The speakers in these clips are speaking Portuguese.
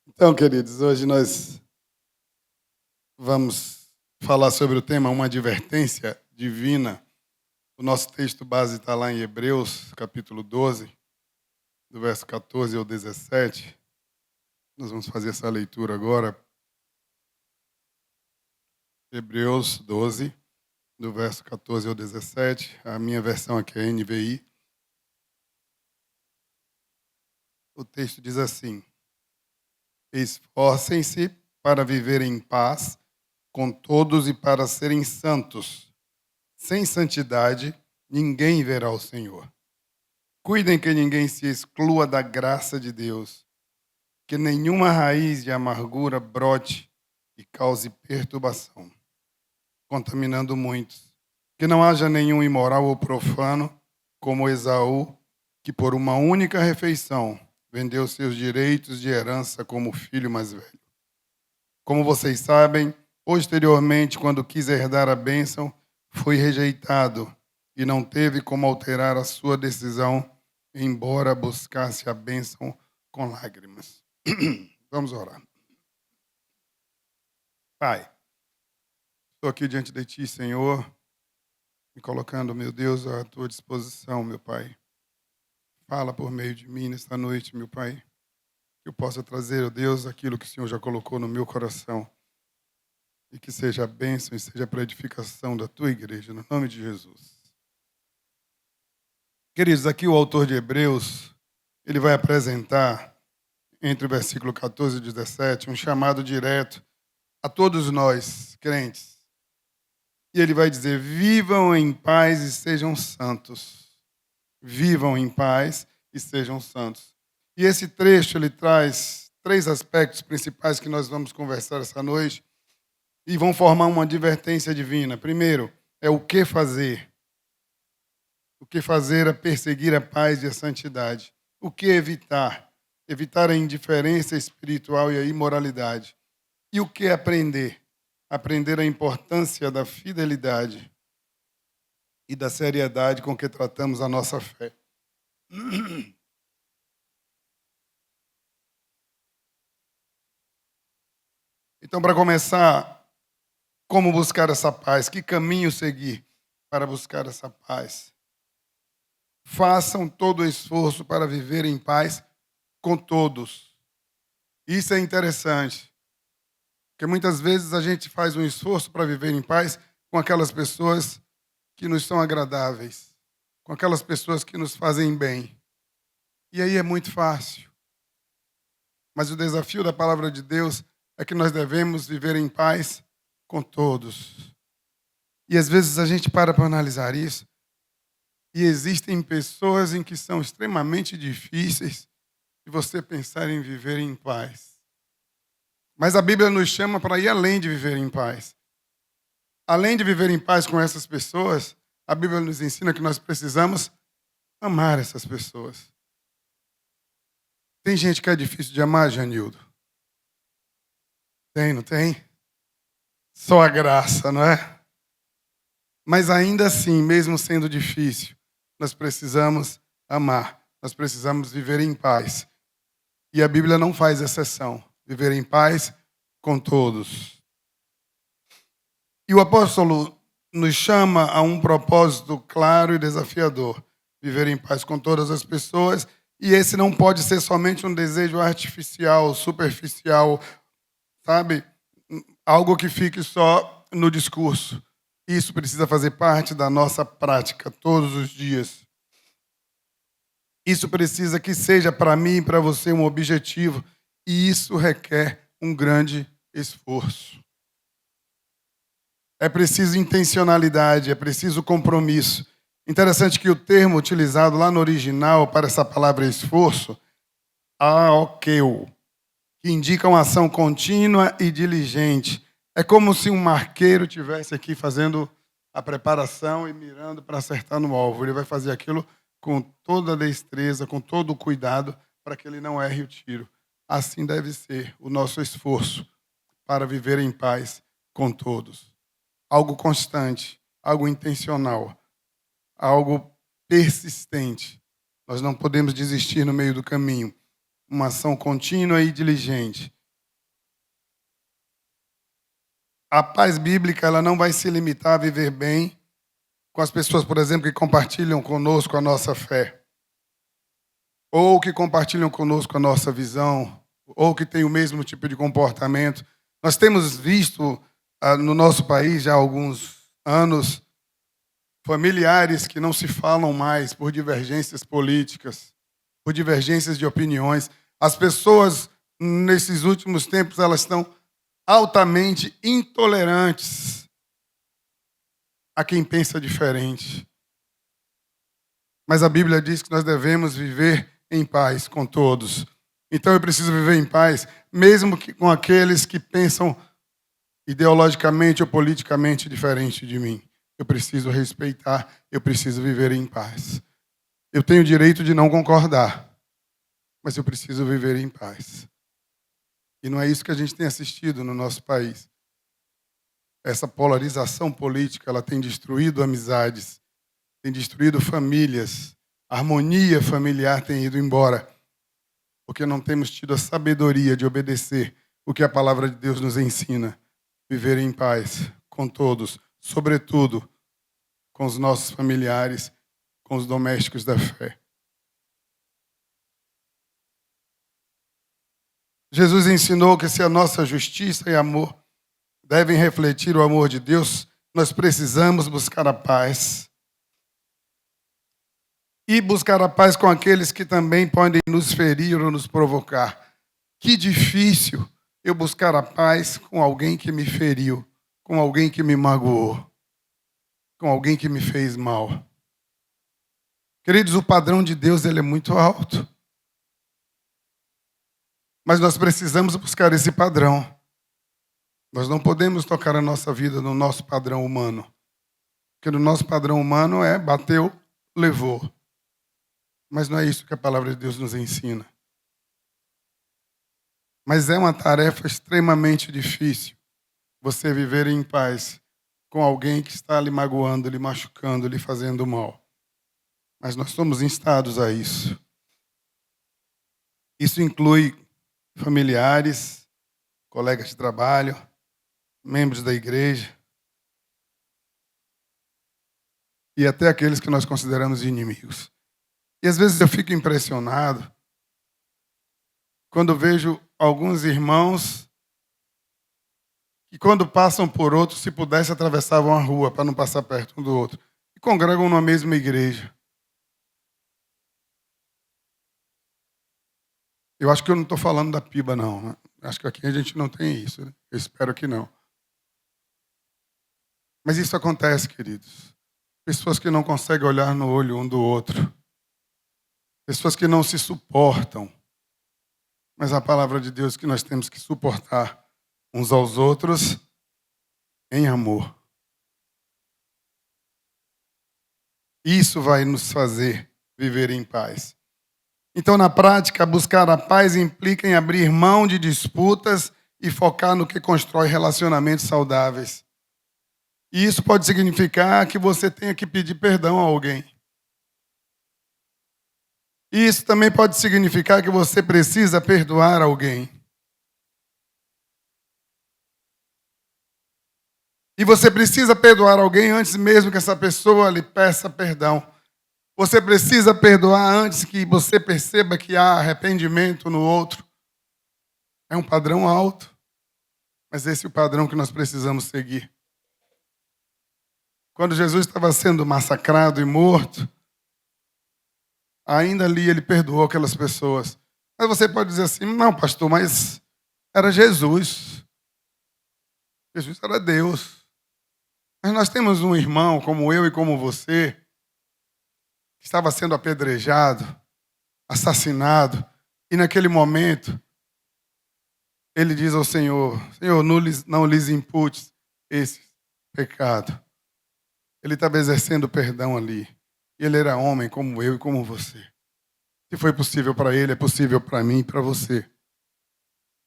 Então, queridos, hoje nós vamos falar sobre o tema Uma Advertência Divina. O nosso texto base está lá em Hebreus, capítulo 12, do verso 14 ao 17. Nós vamos fazer essa leitura agora. Hebreus 12, do verso 14 ao 17. A minha versão aqui é NVI. O texto diz assim: Esforcem-se para viver em paz com todos e para serem santos. Sem santidade, ninguém verá o Senhor. Cuidem que ninguém se exclua da graça de Deus, que nenhuma raiz de amargura brote e cause perturbação, contaminando muitos. Que não haja nenhum imoral ou profano, como Esaú, que por uma única refeição vendeu seus direitos de herança como filho mais velho. Como vocês sabem, posteriormente, quando quis herdar a bênção, foi rejeitado e não teve como alterar a sua decisão, embora buscasse a bênção com lágrimas. Vamos orar. Pai, estou aqui diante de Ti, Senhor, me colocando, meu Deus, à Tua disposição, meu Pai. Fala por meio de mim nesta noite, meu Pai, que eu possa trazer, ó Deus, aquilo que o Senhor já colocou no meu coração e que seja a bênção e seja para a edificação da Tua igreja, no nome de Jesus. Queridos, aqui o autor de Hebreus, ele vai apresentar, entre o versículo 14 e 17, um chamado direto a todos nós, crentes. E ele vai dizer: vivam em paz e sejam santos. Vivam em paz e sejam santos. E esse trecho, ele traz três aspectos principais que nós vamos conversar essa noite e vão formar uma advertência divina. Primeiro, é o que fazer. O que fazer é perseguir a paz e a santidade. O que evitar? Evitar a indiferença espiritual e a imoralidade. E o que aprender? Aprender a importância da fidelidade e da seriedade com que tratamos a nossa fé. Então, para começar, como buscar essa paz? Que caminho seguir para buscar essa paz? Façam todo o esforço para viver em paz com todos. Isso é interessante, porque muitas vezes a gente faz um esforço para viver em paz com aquelas pessoas que nos são agradáveis, com aquelas pessoas que nos fazem bem. E aí é muito fácil. Mas o desafio da palavra de Deus é que nós devemos viver em paz com todos. E às vezes a gente para analisar isso, e existem pessoas em que são extremamente difíceis de você pensar em viver em paz. Mas a Bíblia nos chama para ir além de viver em paz. Além de viver em paz com essas pessoas, a Bíblia nos ensina que nós precisamos amar essas pessoas. Tem gente que é difícil de amar, Janildo? Tem, não tem? Só a graça, não é? Mas ainda assim, mesmo sendo difícil, nós precisamos amar. Nós precisamos viver em paz. E a Bíblia não faz exceção. Viver em paz com todos. E o apóstolo nos chama a um propósito claro e desafiador. Viver em paz com todas as pessoas. E esse não pode ser somente um desejo artificial, superficial, sabe? Algo que fique só no discurso. Isso precisa fazer parte da nossa prática todos os dias. Isso precisa que seja para mim e para você um objetivo. E isso requer um grande esforço. É preciso intencionalidade, é preciso compromisso. Interessante que o termo utilizado lá no original para essa palavra esforço, aokeu, que indica uma ação contínua e diligente. É como se um marqueiro estivesse aqui fazendo a preparação e mirando para acertar no alvo. Ele vai fazer aquilo com toda a destreza, com todo o cuidado, para que ele não erre o tiro. Assim deve ser o nosso esforço para viver em paz com todos. Algo constante, algo intencional, algo persistente. Nós não podemos desistir no meio do caminho. Uma ação contínua e diligente. A paz bíblica ela não vai se limitar a viver bem com as pessoas, por exemplo, que compartilham conosco a nossa fé, ou que compartilham conosco a nossa visão, ou que têm o mesmo tipo de comportamento. Nós temos visto no nosso país já há alguns anos familiares que não se falam mais por divergências políticas, por divergências de opiniões. As pessoas, nesses últimos tempos, elas estão altamente intolerantes a quem pensa diferente. Mas a Bíblia diz que nós devemos viver em paz com todos. Então eu preciso viver em paz, mesmo que com aqueles que pensam ideologicamente ou politicamente diferente de mim. Eu preciso respeitar, eu preciso viver em paz. Eu tenho o direito de não concordar, mas eu preciso viver em paz. E não é isso que a gente tem assistido no nosso país. Essa polarização política, ela tem destruído amizades, tem destruído famílias, a harmonia familiar tem ido embora, porque não temos tido a sabedoria de obedecer o que a palavra de Deus nos ensina. Viver em paz com todos, sobretudo com os nossos familiares, com os domésticos da fé. Jesus ensinou que se a nossa justiça e amor devem refletir o amor de Deus, nós precisamos buscar a paz. E buscar a paz com aqueles que também podem nos ferir ou nos provocar. Que difícil eu buscar a paz com alguém que me feriu, com alguém que me magoou, com alguém que me fez mal. Queridos, o padrão de Deus ele é muito alto. Mas nós precisamos buscar esse padrão. Nós não podemos tocar a nossa vida no nosso padrão humano. Porque no nosso padrão humano é bateu, levou. Mas não é isso que a palavra de Deus nos ensina. Mas é uma tarefa extremamente difícil você viver em paz com alguém que está lhe magoando, lhe machucando, lhe fazendo mal. Mas nós somos instados a isso. Isso inclui familiares, colegas de trabalho, membros da igreja e até aqueles que nós consideramos inimigos. E às vezes eu fico impressionado quando vejo alguns irmãos que quando passam por outro, se pudesse, atravessavam a rua para não passar perto um do outro. E congregam numa mesma igreja. Eu acho que eu não estou falando da piba, não. Né? Acho que aqui a gente não tem isso. Né? Eu espero que não. Mas isso acontece, queridos. Pessoas que não conseguem olhar no olho um do outro. Pessoas que não se suportam. Mas a palavra de Deus é que nós temos que suportar uns aos outros em amor. Isso vai nos fazer viver em paz. Então, na prática, buscar a paz implica em abrir mão de disputas e focar no que constrói relacionamentos saudáveis. E isso pode significar que você tenha que pedir perdão a alguém. Isso também pode significar que você precisa perdoar alguém. E você precisa perdoar alguém antes mesmo que essa pessoa lhe peça perdão. Você precisa perdoar antes que você perceba que há arrependimento no outro. É um padrão alto, mas esse é o padrão que nós precisamos seguir. Quando Jesus estava sendo massacrado e morto, ainda ali ele perdoou aquelas pessoas. Mas você pode dizer assim, não, pastor, mas era Jesus. Jesus era Deus. Mas nós temos um irmão como eu e como você, que estava sendo apedrejado, assassinado, e naquele momento ele diz ao Senhor, Senhor, não lhes imputes esse pecado. Ele estava exercendo perdão ali. E ele era homem como eu e como você. Se foi possível para ele, é possível para mim e para você.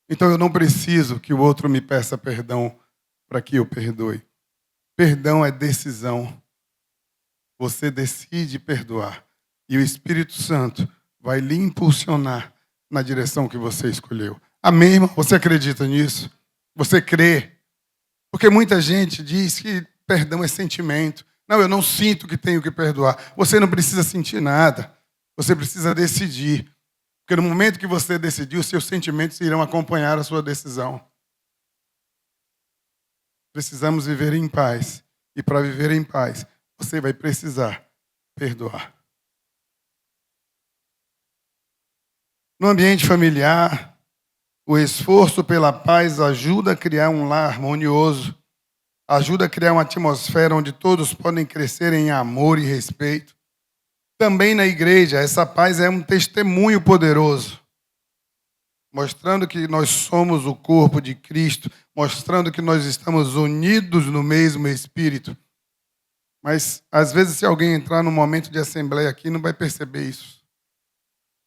Então eu não preciso que o outro me peça perdão para que eu perdoe. Perdão é decisão. Você decide perdoar. E o Espírito Santo vai lhe impulsionar na direção que você escolheu. Amém, irmão? Você acredita nisso? Você crê? Porque muita gente diz que perdão é sentimento. Não, eu não sinto que tenho que perdoar. Você não precisa sentir nada. Você precisa decidir. Porque no momento que você decidir, os seus sentimentos irão acompanhar a sua decisão. Precisamos viver em paz. E para viver em paz, você vai precisar perdoar. No ambiente familiar, o esforço pela paz ajuda a criar um lar harmonioso, ajuda a criar uma atmosfera onde todos podem crescer em amor e respeito. Também na igreja, essa paz é um testemunho poderoso, mostrando que nós somos o corpo de Cristo, mostrando que nós estamos unidos no mesmo Espírito. Mas, às vezes, se alguém entrar num momento de assembleia aqui, não vai perceber isso.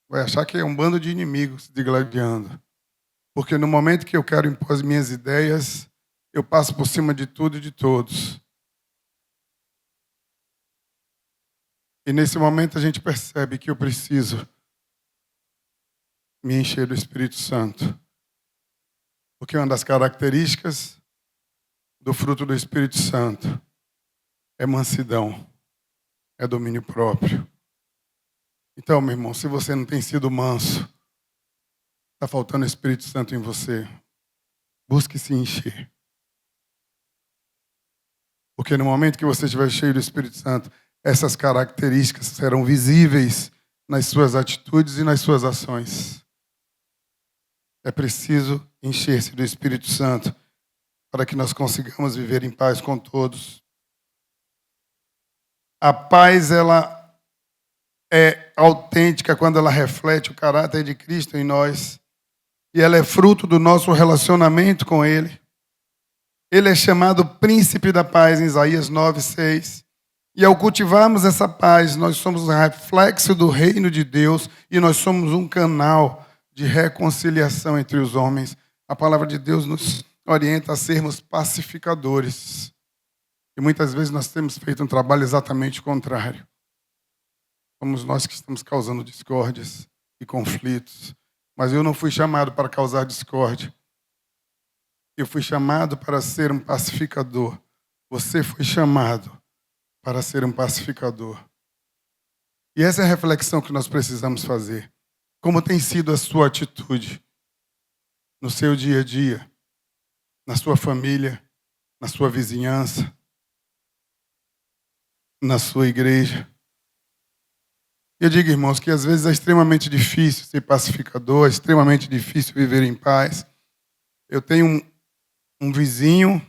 Vai achar que é um bando de inimigos se digladiando. Porque no momento que eu quero impor as minhas ideias, eu passo por cima de tudo e de todos. E nesse momento a gente percebe que eu preciso me encher do Espírito Santo. Porque uma das características do fruto do Espírito Santo é mansidão, é domínio próprio. Então, meu irmão, se você não tem sido manso, está faltando o Espírito Santo em você. Busque se encher. Porque no momento que você estiver cheio do Espírito Santo, essas características serão visíveis nas suas atitudes e nas suas ações. É preciso encher-se do Espírito Santo para que nós consigamos viver em paz com todos. A paz, ela é autêntica quando ela reflete o caráter de Cristo em nós. E ela é fruto do nosso relacionamento com Ele. Ele é chamado Príncipe da Paz, em Isaías 9:6. E ao cultivarmos essa paz, nós somos um reflexo do reino de Deus e nós somos um canal de reconciliação entre os homens. A palavra de Deus nos orienta a sermos pacificadores. E muitas vezes nós temos feito um trabalho exatamente contrário. Somos nós que estamos causando discórdias e conflitos. Mas eu não fui chamado para causar discórdia. Eu fui chamado para ser um pacificador. Você foi chamado para ser um pacificador. E essa é a reflexão que nós precisamos fazer. Como tem sido a sua atitude no seu dia a dia, na sua família, na sua vizinhança, na sua igreja? Eu digo, irmãos, que às vezes é extremamente difícil ser pacificador, é extremamente difícil viver em paz. Eu tenho um vizinho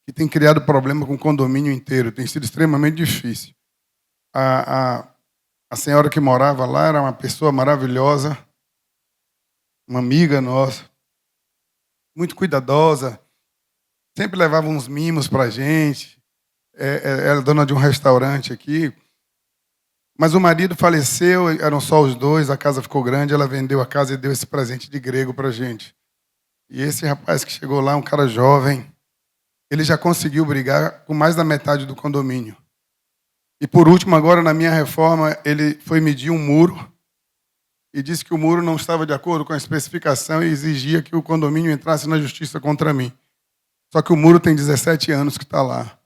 que tem criado problema com o condomínio inteiro. Tem sido extremamente difícil. A senhora que morava lá era uma pessoa maravilhosa, uma amiga nossa, muito cuidadosa, sempre levava uns mimos para a gente. Era dona de um restaurante aqui. Mas o marido faleceu, eram só os dois, a casa ficou grande, ela vendeu a casa e deu esse presente de grego para a gente. E esse rapaz que chegou lá, um cara jovem, ele já conseguiu brigar com mais da metade do condomínio. E por último, agora na minha reforma, ele foi medir um muro e disse que o muro não estava de acordo com a especificação e exigia que o condomínio entrasse na justiça contra mim. Só que o muro tem 17 anos que está lá.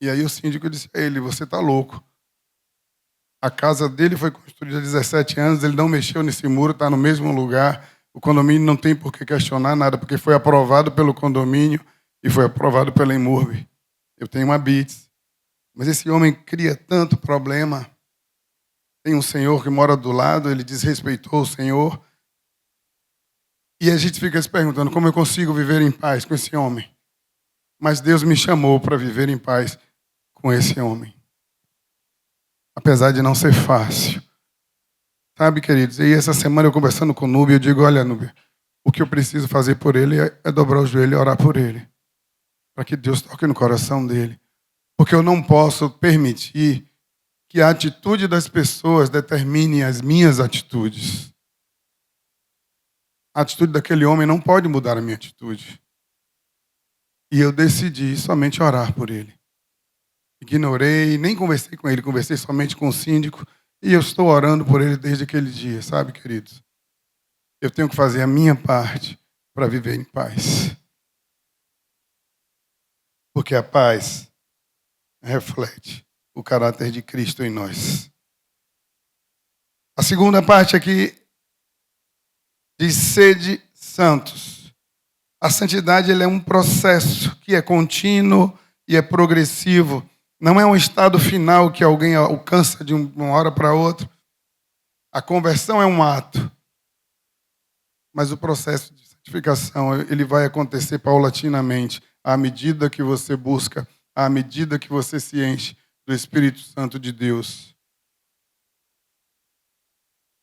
E aí o síndico disse a ele, você está louco. A casa dele foi construída há 17 anos, ele não mexeu nesse muro, está no mesmo lugar. O condomínio não tem por que questionar nada, porque foi aprovado pelo condomínio e foi aprovado pela Imurb. Eu tenho uma BITS. Mas esse homem cria tanto problema. Tem um senhor que mora do lado, ele desrespeitou o senhor. E a gente fica se perguntando como eu consigo viver em paz com esse homem. Mas Deus me chamou para viver em paz com esse homem. Apesar de não ser fácil. Sabe, queridos? E essa semana eu conversando com o Núbia, eu digo, olha, Núbia, o que eu preciso fazer por ele é dobrar o joelho e orar por ele. Para que Deus toque no coração dele. Porque eu não posso permitir que a atitude das pessoas determine as minhas atitudes. A atitude daquele homem não pode mudar a minha atitude. E eu decidi somente orar por ele. Ignorei, nem conversei com ele, conversei somente com o síndico. E eu estou orando por ele desde aquele dia, sabe, queridos? Eu tenho que fazer a minha parte para viver em paz. Porque a paz reflete o caráter de Cristo em nós. A segunda parte aqui diz: sede santos. A santidade é um processo que é contínuo e é progressivo. Não é um estado final que alguém alcança de uma hora para outra. A conversão é um ato. Mas o processo de santificação, ele vai acontecer paulatinamente, à medida que você busca, à medida que você se enche do Espírito Santo de Deus.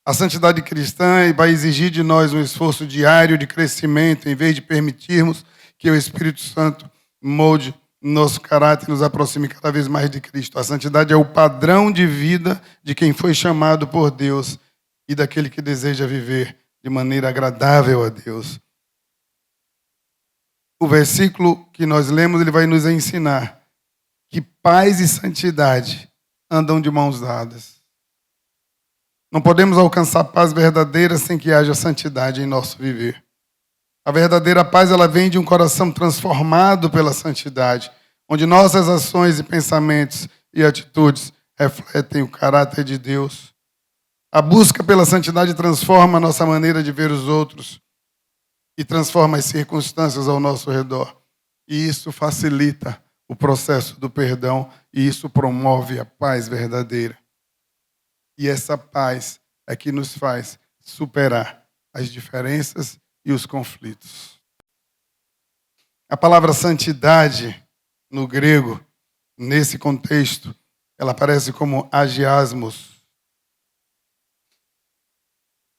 A santidade cristã vai exigir de nós um esforço diário de crescimento, em vez de permitirmos que o Espírito Santo molde nosso caráter e nos aproxime cada vez mais de Cristo. A santidade é o padrão de vida de quem foi chamado por Deus e daquele que deseja viver de maneira agradável a Deus. O versículo que nós lemos, ele vai nos ensinar que paz e santidade andam de mãos dadas. Não podemos alcançar paz verdadeira sem que haja santidade em nosso viver. A verdadeira paz, ela vem de um coração transformado pela santidade, onde nossas ações e pensamentos e atitudes refletem o caráter de Deus. A busca pela santidade transforma a nossa maneira de ver os outros e transforma as circunstâncias ao nosso redor. E isso facilita o processo do perdão e isso promove a paz verdadeira. E essa paz é que nos faz superar as diferenças e os conflitos. A palavra santidade, no grego, nesse contexto, ela aparece como agiasmos.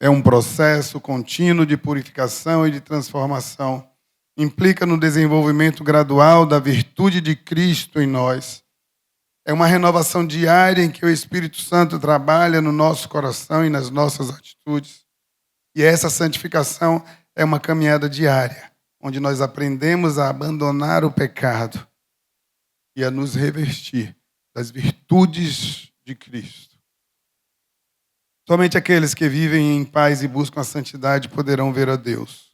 É um processo contínuo de purificação e de transformação. Implica no desenvolvimento gradual da virtude de Cristo em nós. É uma renovação diária em que o Espírito Santo trabalha no nosso coração e nas nossas atitudes. E essa santificação é uma caminhada diária, onde nós aprendemos a abandonar o pecado e a nos revestir das virtudes de Cristo. Somente aqueles que vivem em paz e buscam a santidade poderão ver a Deus.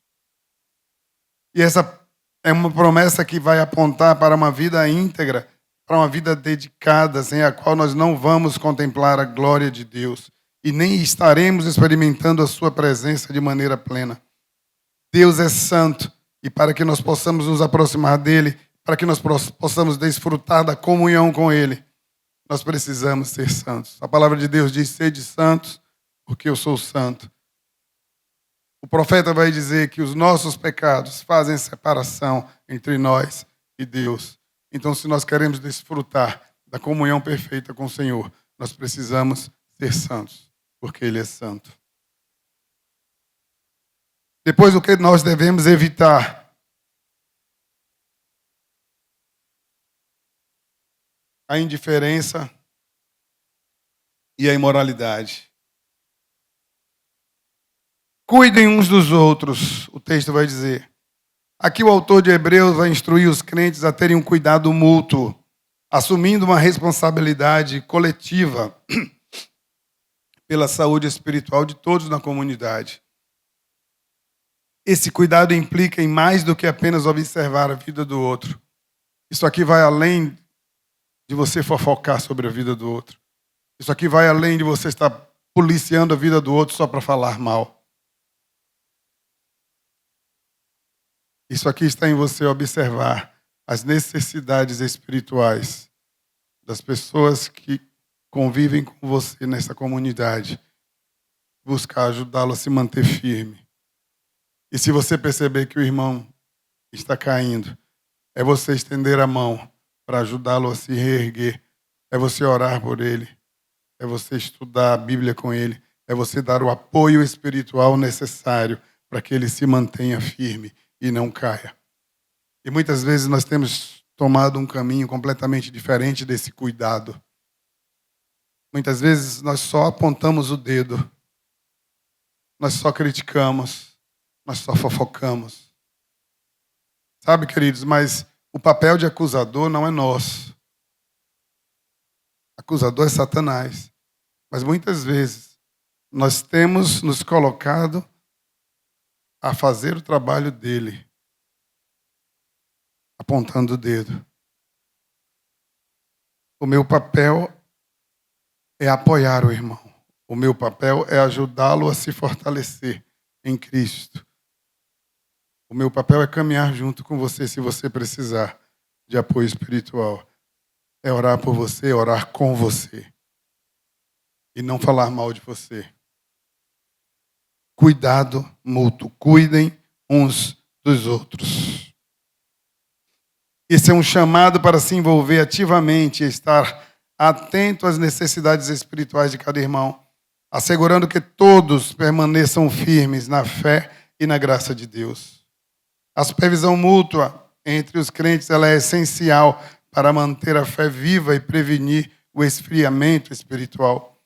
E essa é uma promessa que vai apontar para uma vida íntegra, para uma vida dedicada, sem a qual nós não vamos contemplar a glória de Deus e nem estaremos experimentando a sua presença de maneira plena. Deus é santo e para que nós possamos nos aproximar dele, para que nós possamos desfrutar da comunhão com ele, nós precisamos ser santos. A palavra de Deus diz: sede santos, porque eu sou santo. O profeta vai dizer que os nossos pecados fazem separação entre nós e Deus. Então, se nós queremos desfrutar da comunhão perfeita com o Senhor, nós precisamos ser santos, porque Ele é santo. Depois, o que nós devemos evitar? A indiferença e a imoralidade. Cuidem uns dos outros, o texto vai dizer. Aqui o autor de Hebreus vai instruir os crentes a terem um cuidado mútuo, assumindo uma responsabilidade coletiva pela saúde espiritual de todos na comunidade. Esse cuidado implica em mais do que apenas observar a vida do outro. Isso aqui vai além de você fofocar sobre a vida do outro. Isso aqui vai além de você estar policiando a vida do outro só para falar mal. Isso aqui está em você observar as necessidades espirituais das pessoas que convivem com você nessa comunidade. Buscar ajudá-lo a se manter firme. E se você perceber que o irmão está caindo, é você estender a mão para ajudá-lo a se reerguer. É você orar por ele. É você estudar a Bíblia com ele. É você dar o apoio espiritual necessário para que ele se mantenha firme e não caia. E muitas vezes nós temos tomado um caminho completamente diferente desse cuidado. Muitas vezes nós só apontamos o dedo, nós só criticamos, nós só fofocamos. Sabe, queridos, mas o papel de acusador não é nosso. Acusador é Satanás. Mas muitas vezes nós temos nos colocado a fazer o trabalho dele, apontando o dedo. O meu papel é apoiar o irmão. O meu papel é ajudá-lo a se fortalecer em Cristo. O meu papel é caminhar junto com você se você precisar de apoio espiritual. É orar por você, orar com você. E não falar mal de você. Cuidado mútuo. Cuidem uns dos outros. Esse é um chamado para se envolver ativamente e estar atento às necessidades espirituais de cada irmão, assegurando que todos permaneçam firmes na fé e na graça de Deus. A supervisão mútua entre os crentes ela é essencial para manter a fé viva e prevenir o esfriamento espiritual.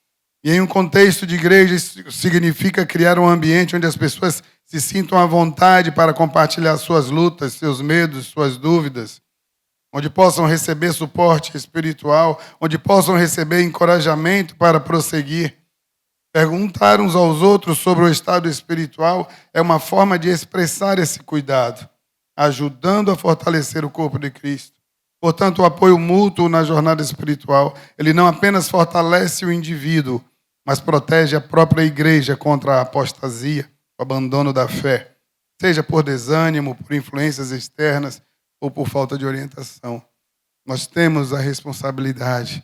E em um contexto de igreja, isso significa criar um ambiente onde as pessoas se sintam à vontade para compartilhar suas lutas, seus medos, suas dúvidas, onde possam receber suporte espiritual, onde possam receber encorajamento para prosseguir. Perguntar uns aos outros sobre o estado espiritual é uma forma de expressar esse cuidado, ajudando a fortalecer o corpo de Cristo. Portanto, o apoio mútuo na jornada espiritual, ele não apenas fortalece o indivíduo, mas protege a própria igreja contra a apostasia, o abandono da fé, seja por desânimo, por influências externas ou por falta de orientação. Nós temos a responsabilidade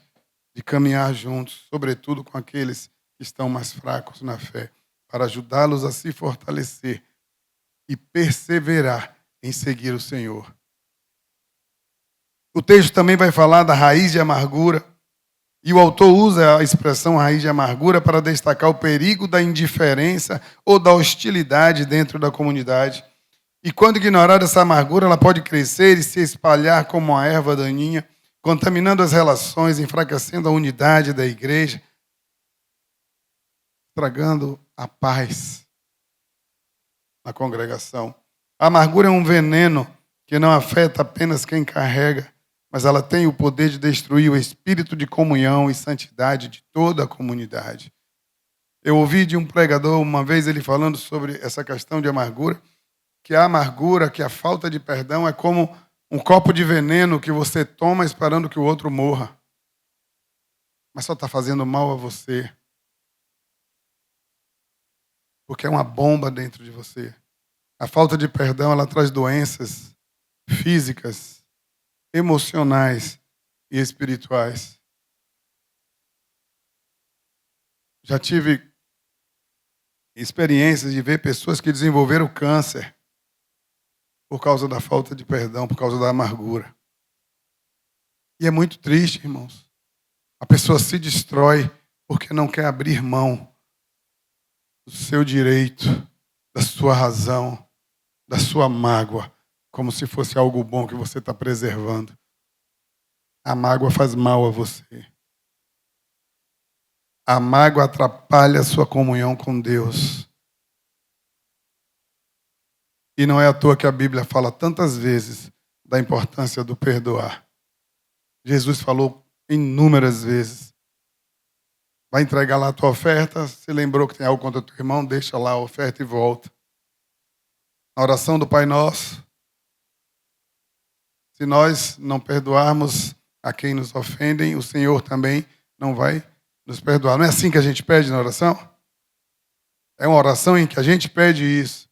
de caminhar juntos, sobretudo com aqueles que estão mais fracos na fé, para ajudá-los a se fortalecer e perseverar em seguir o Senhor. O texto também vai falar da raiz de amargura, e o autor usa a expressão raiz de amargura para destacar o perigo da indiferença ou da hostilidade dentro da comunidade. E quando ignorada essa amargura, ela pode crescer e se espalhar como uma erva daninha, contaminando as relações, enfraquecendo a unidade da igreja, estragando a paz na congregação. A amargura é um veneno que não afeta apenas quem carrega, mas ela tem o poder de destruir o espírito de comunhão e santidade de toda a comunidade. Eu ouvi de um pregador uma vez ele falando sobre essa questão de amargura, que a amargura, que a falta de perdão é como um copo de veneno que você toma esperando que o outro morra, mas só está fazendo mal a você, porque é uma bomba dentro de você. A falta de perdão, ela traz doenças físicas, emocionais e espirituais. Já tive experiências de ver pessoas que desenvolveram câncer por causa da falta de perdão, por causa da amargura. E é muito triste, irmãos. A pessoa se destrói porque não quer abrir mão do seu direito, da sua razão, da sua mágoa, como se fosse algo bom que você está preservando. A mágoa faz mal a você. A mágoa atrapalha a sua comunhão com Deus. E não é à toa que a Bíblia fala tantas vezes da importância do perdoar. Jesus falou inúmeras vezes. Vai entregar lá a tua oferta, se lembrou que tem algo contra teu irmão, deixa lá a oferta e volta. Na oração do Pai Nosso, se nós não perdoarmos a quem nos ofendem, o Senhor também não vai nos perdoar. Não é assim que a gente pede na oração? É uma oração em que a gente pede isso.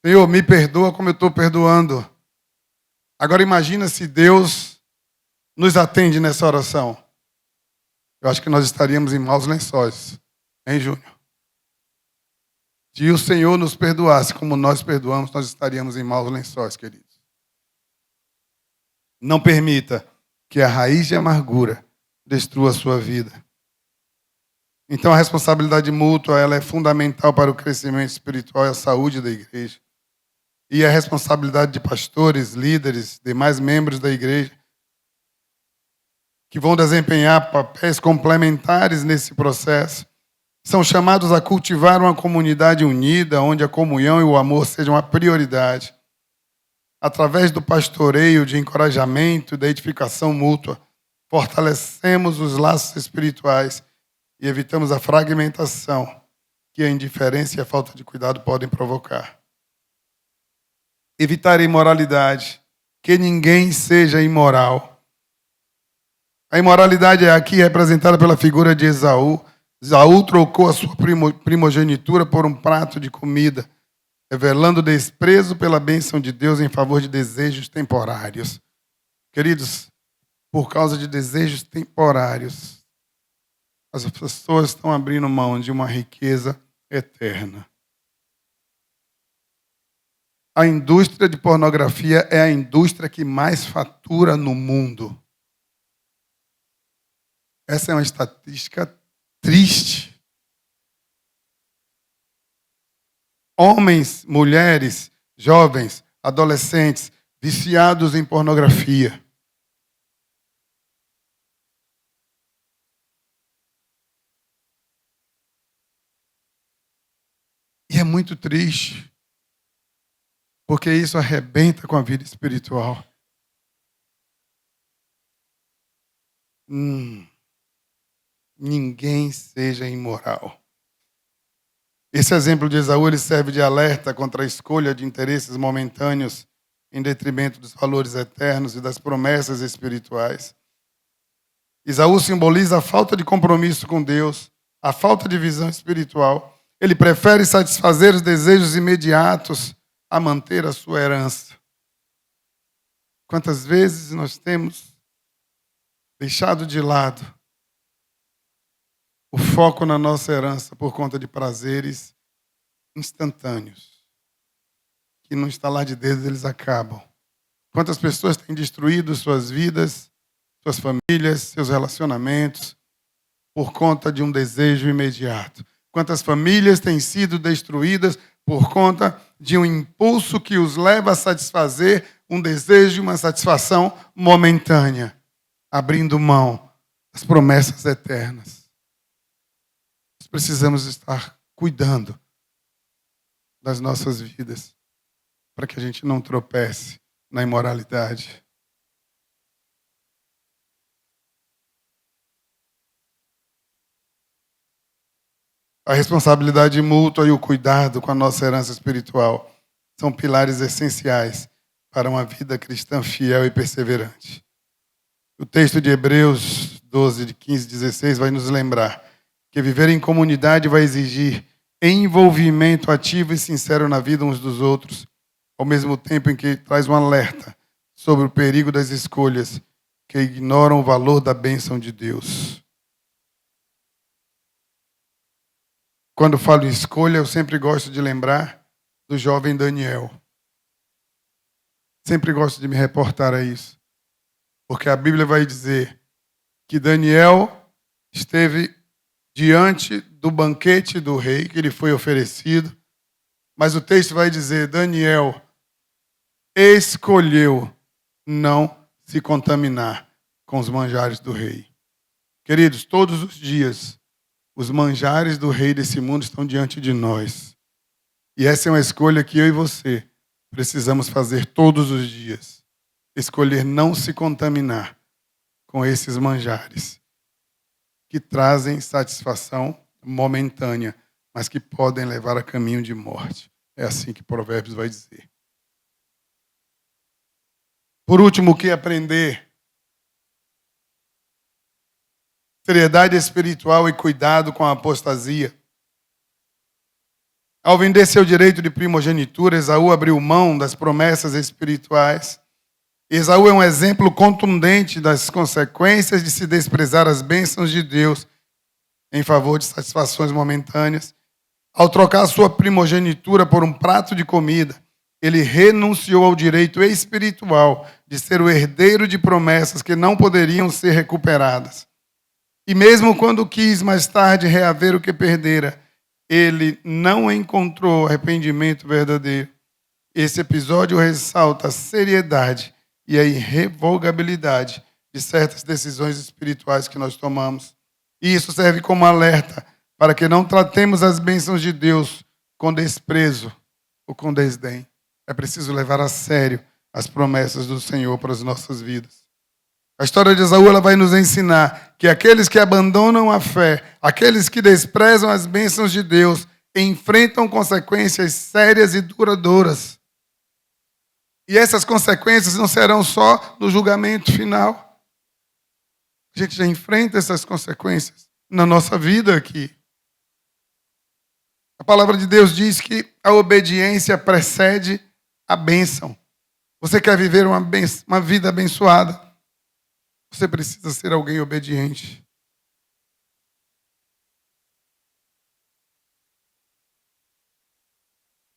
Senhor, me perdoa como eu estou perdoando. Agora imagina se Deus nos atende nessa oração. Eu acho que nós estaríamos em maus lençóis. Hein, Júnior? Se o Senhor nos perdoasse como nós perdoamos, nós estaríamos em maus lençóis, queridos. Não permita que a raiz de amargura destrua a sua vida. Então a responsabilidade mútua ela é fundamental para o crescimento espiritual e a saúde da igreja. E a responsabilidade de pastores, líderes, demais membros da igreja, que vão desempenhar papéis complementares nesse processo, são chamados a cultivar uma comunidade unida, onde a comunhão e o amor sejam a prioridade. Através do pastoreio, de encorajamento e da edificação mútua, fortalecemos os laços espirituais e evitamos a fragmentação que a indiferença e a falta de cuidado podem provocar. Evitar a imoralidade, que ninguém seja imoral. A imoralidade é aqui representada pela figura de Esaú. Esaú trocou a sua primogenitura por um prato de comida, revelando desprezo pela bênção de Deus em favor de desejos temporários. Queridos, por causa de desejos temporários, as pessoas estão abrindo mão de uma riqueza eterna. A indústria de pornografia é a indústria que mais fatura no mundo. Essa é uma estatística triste. Homens, mulheres, jovens, adolescentes, viciados em pornografia. E é muito triste, porque isso arrebenta com a vida espiritual. Ninguém seja imoral. Esse exemplo de Esaú ele serve de alerta contra a escolha de interesses momentâneos em detrimento dos valores eternos e das promessas espirituais. Esaú simboliza a falta de compromisso com Deus, a falta de visão espiritual. Ele prefere satisfazer os desejos imediatos a manter a sua herança. Quantas vezes nós temos deixado de lado o foco na nossa herança por conta de prazeres instantâneos, que no estalar de dedos eles acabam. Quantas pessoas têm destruído suas vidas, suas famílias, seus relacionamentos, por conta de um desejo imediato. Quantas famílias têm sido destruídas por conta de um impulso que os leva a satisfazer um desejo, uma satisfação momentânea, abrindo mão das promessas eternas. Nós precisamos estar cuidando das nossas vidas para que a gente não tropece na imoralidade. A responsabilidade mútua e o cuidado com a nossa herança espiritual são pilares essenciais para uma vida cristã fiel e perseverante. O texto de Hebreus 12, de 15 e 16 vai nos lembrar que viver em comunidade vai exigir envolvimento ativo e sincero na vida uns dos outros, ao mesmo tempo em que traz um alerta sobre o perigo das escolhas que ignoram o valor da bênção de Deus. Quando falo em escolha, eu sempre gosto de lembrar do jovem Daniel. Sempre gosto de me reportar a isso. Porque a Bíblia vai dizer que Daniel esteve diante do banquete do rei, que lhe foi oferecido. Mas o texto vai dizer, Daniel escolheu não se contaminar com os manjares do rei. Queridos, todos os dias, os manjares do rei desse mundo estão diante de nós. E essa é uma escolha que eu e você precisamos fazer todos os dias. Escolher não se contaminar com esses manjares que trazem satisfação momentânea, mas que podem levar a caminho de morte. É assim que Provérbios vai dizer. Por último, o que aprender? Seriedade espiritual e cuidado com a apostasia. Ao vender seu direito de primogenitura, Esaú abriu mão das promessas espirituais. Esaú é um exemplo contundente das consequências de se desprezar as bênçãos de Deus em favor de satisfações momentâneas. Ao trocar sua primogenitura por um prato de comida, ele renunciou ao direito espiritual de ser o herdeiro de promessas que não poderiam ser recuperadas. E mesmo quando quis mais tarde reaver o que perdera, ele não encontrou arrependimento verdadeiro. Esse episódio ressalta a seriedade e a irrevogabilidade de certas decisões espirituais que nós tomamos. E isso serve como alerta para que não tratemos as bênçãos de Deus com desprezo ou com desdém. É preciso levar a sério as promessas do Senhor para as nossas vidas. A história de Esaú ela vai nos ensinar que aqueles que abandonam a fé, aqueles que desprezam as bênçãos de Deus, enfrentam consequências sérias e duradouras. E essas consequências não serão só no julgamento final. A gente já enfrenta essas consequências na nossa vida aqui. A palavra de Deus diz que a obediência precede a bênção. Você quer viver uma vida abençoada? Você precisa ser alguém obediente.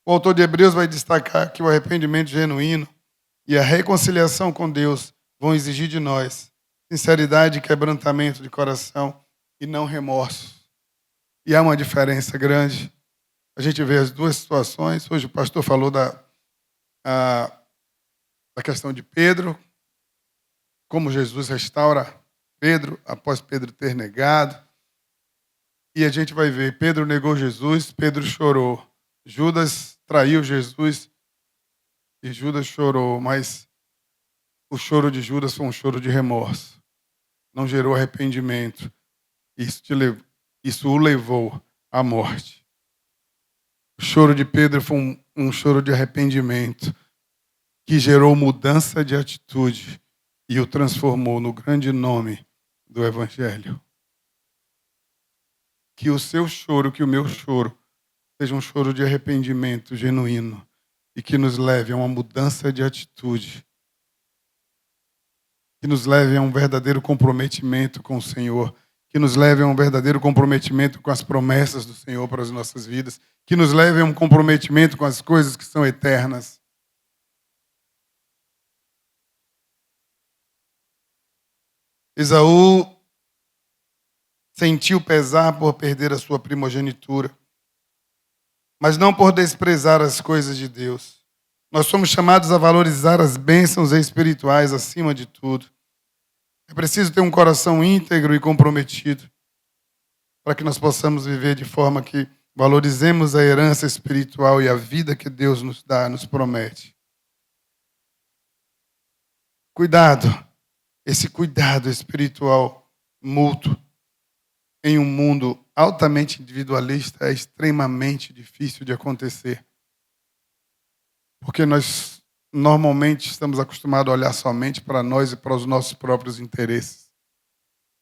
O autor de Hebreus vai destacar que o arrependimento genuíno e a reconciliação com Deus vão exigir de nós sinceridade e quebrantamento de coração e não remorso. E há uma diferença grande. A gente vê as duas situações. Hoje o pastor falou da questão de Pedro, como Jesus restaura Pedro após Pedro ter negado. E a gente vai ver, Pedro negou Jesus, Pedro chorou. Judas traiu Jesus e Judas chorou, mas o choro de Judas foi um choro de remorso. Não gerou arrependimento. Isso o levou à morte. O choro de Pedro foi um choro de arrependimento que gerou mudança de atitude e o transformou no grande nome do Evangelho. Que o seu choro, que o meu choro, seja um choro de arrependimento genuíno e que nos leve a uma mudança de atitude, que nos leve a um verdadeiro comprometimento com o Senhor, que nos leve a um verdadeiro comprometimento com as promessas do Senhor para as nossas vidas, que nos leve a um comprometimento com as coisas que são eternas. Esaú sentiu pesar por perder a sua primogenitura, mas não por desprezar as coisas de Deus. Nós somos chamados a valorizar as bênçãos espirituais acima de tudo. É preciso ter um coração íntegro e comprometido para que nós possamos viver de forma que valorizemos a herança espiritual e a vida que Deus nos dá, nos promete. Cuidado, esse cuidado espiritual mútuo em um mundo altamente individualista é extremamente difícil de acontecer. Porque nós normalmente estamos acostumados a olhar somente para nós e para os nossos próprios interesses.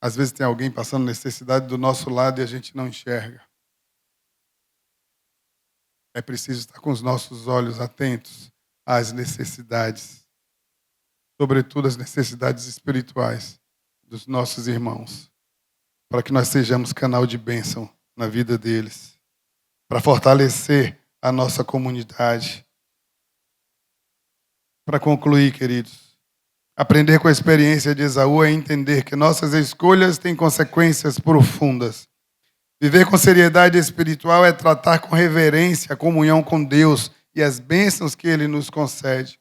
Às vezes tem alguém passando necessidade do nosso lado e a gente não enxerga. É preciso estar com os nossos olhos atentos às necessidades, sobretudo as necessidades espirituais dos nossos irmãos, para que nós sejamos canal de bênção na vida deles, para fortalecer a nossa comunidade. Para concluir, queridos, aprender com a experiência de Esaú é entender que nossas escolhas têm consequências profundas. Viver com seriedade espiritual é tratar com reverência a comunhão com Deus e as bênçãos que Ele nos concede.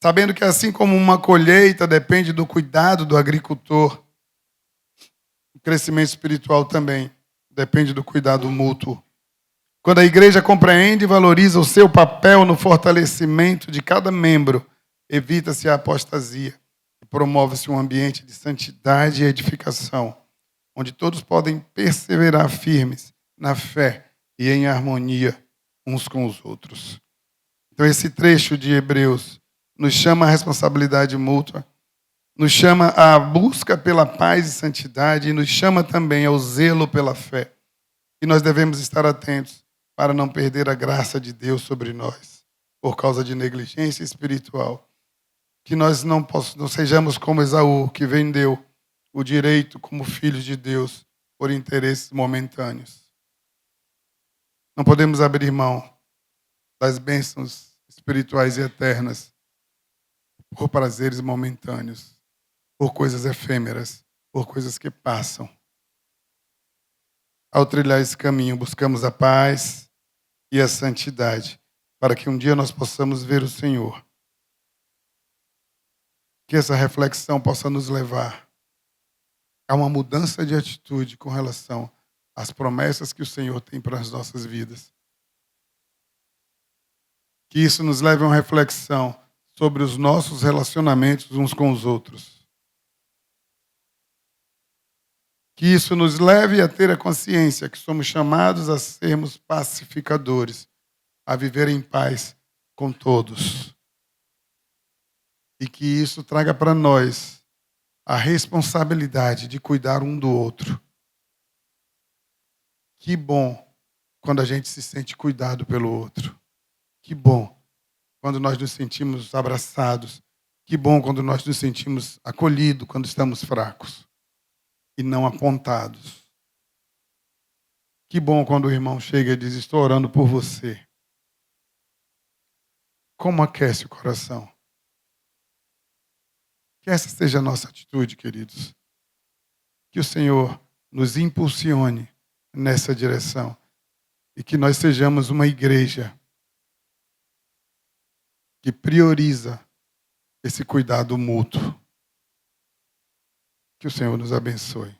Sabendo que assim como uma colheita depende do cuidado do agricultor, o crescimento espiritual também depende do cuidado mútuo. Quando a igreja compreende e valoriza o seu papel no fortalecimento de cada membro, evita-se a apostasia e promove-se um ambiente de santidade e edificação, onde todos podem perseverar firmes na fé e em harmonia uns com os outros. Então esse trecho de Hebreus nos chama à responsabilidade mútua, nos chama à busca pela paz e santidade e nos chama também ao zelo pela fé. E nós devemos estar atentos para não perder a graça de Deus sobre nós, por causa de negligência espiritual. Que nós não sejamos como Esaú, que vendeu o direito como filhos de Deus por interesses momentâneos. Não podemos abrir mão das bênçãos espirituais e eternas por prazeres momentâneos, por coisas efêmeras, por coisas que passam. Ao trilhar esse caminho, buscamos a paz e a santidade, para que um dia nós possamos ver o Senhor. Que essa reflexão possa nos levar a uma mudança de atitude com relação às promessas que o Senhor tem para as nossas vidas. Que isso nos leve a uma reflexão sobre os nossos relacionamentos uns com os outros. Que isso nos leve a ter a consciência que somos chamados a sermos pacificadores, a viver em paz com todos. E que isso traga para nós a responsabilidade de cuidar um do outro. Que bom quando a gente se sente cuidado pelo outro. Que bom quando nós nos sentimos abraçados. Que bom quando nós nos sentimos acolhidos quando estamos fracos e não apontados. Que bom quando o irmão chega e diz: estou orando por você. Como aquece o coração. Que essa seja a nossa atitude, queridos. Que o Senhor nos impulsione nessa direção e que nós sejamos uma igreja que prioriza esse cuidado mútuo. Que o Senhor nos abençoe.